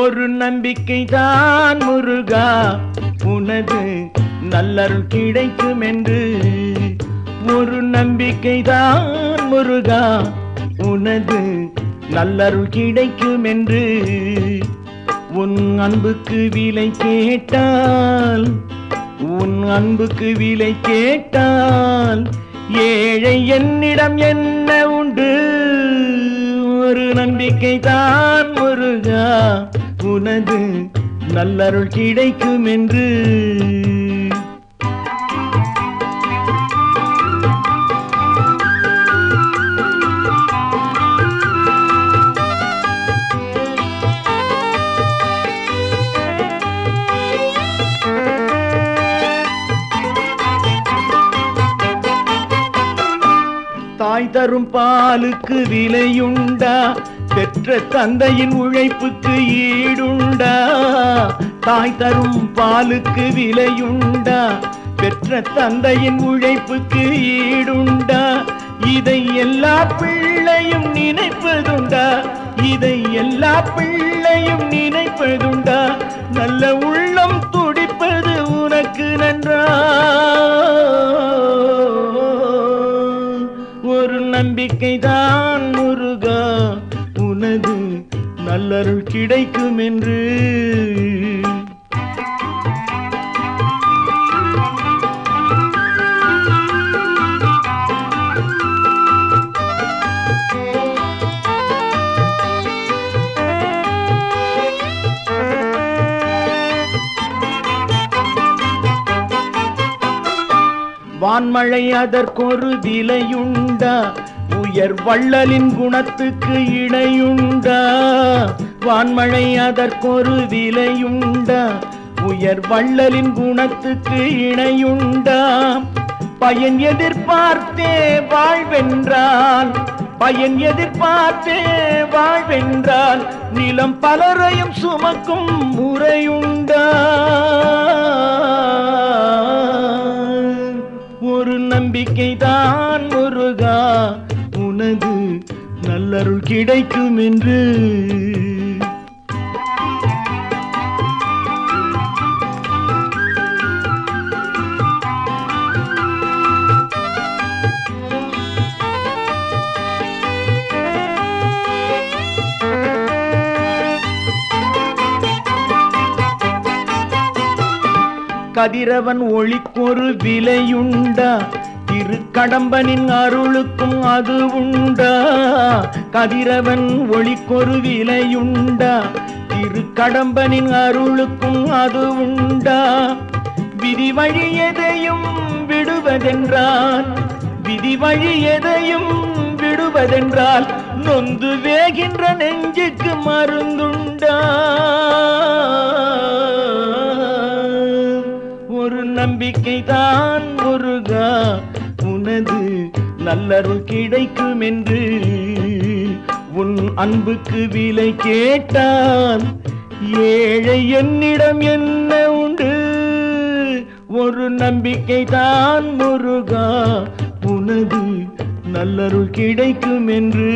ஒரு நம்பிக்கை தான் முருகா, உனது நல்லருள் கிடைக்கும் என்று. ஒரு நம்பிக்கை தான் முருகா, உனது நல்லருள் கிடைக்கும் என்று. உன் அன்புக்கு விலை கேட்டால், உன் அன்புக்கு விலை கேட்டால் ஏழை என்னிடம் என்ன உண்டு. ஒரு நம்பிக்கை தான் முருகா, உனது நல்லருள் கிடைக்கும் என்று. தாய் தரும் பாலுக்கு விலையுண்டா, பெற்ற தந்தையின் உழைப்புக்கு ஈடுண்டா. தாய் தரும் பாலுக்கு விலையுண்டா, பெற்ற தந்தையின் உழைப்புக்கு ஈடுண்டா. இதை எல்லா பிள்ளையும் நினைப்பதுண்டா, இதை எல்லா பிள்ளையும் நினைப்பதுண்டா. நல்ல உள்ளம் துடிப்பது உனக்கு நன்றா. ஒரு நம்பிக்கை தான் முருகா, உனது நல்லருள் கிடைக்கும் என்று. வான்மழை அதற்கொரு விலையுண்டா, உயர் வள்ளலின் குணத்துக்கு இணையுண்டா. வான்மழை அதற்கொரு விலையுண்டா, உயர் வள்ளலின் குணத்துக்கு இணையுண்டா. பயன் எதிர்பார்த்தே வாழ்வென்றால், பயன் எதிர்பார்த்தே வாழ்வென்றால் நிலம் பலரையும் சுமக்கும் முறையுண்டா. ஒரு நம்பிக்கை தான் முருகா, உனது நல்லருள் கிடைக்கும் என்று. கதிரவன் ஒளிக்கொரு விலையுண்டா, திருக்கடம்பனின் அருளுக்கும் அது உண்டா. கதிரவன் ஒளிக்கொரு விலையுண்டா, திருக்கடம்பனின் அருளுக்கும் அது உண்டா. விதி வழி எதையும் விடுவதென்றால், விதி வழி எதையும் விடுவதென்றால் நொந்து வேகின்ற நெஞ்சுக்கு மருந்துண்டா. ஒரு நம்பிக்கை தான் முருகா, உனது நல்லருள் கிடைக்கும் என்று. உன் அன்புக்கு விலை கேட்டால் ஏழை என்னிடம் என்ன உண்டு. ஒரு நம்பிக்கை தான் முருகா, உனது நல்லருள் கிடைக்கும் என்று.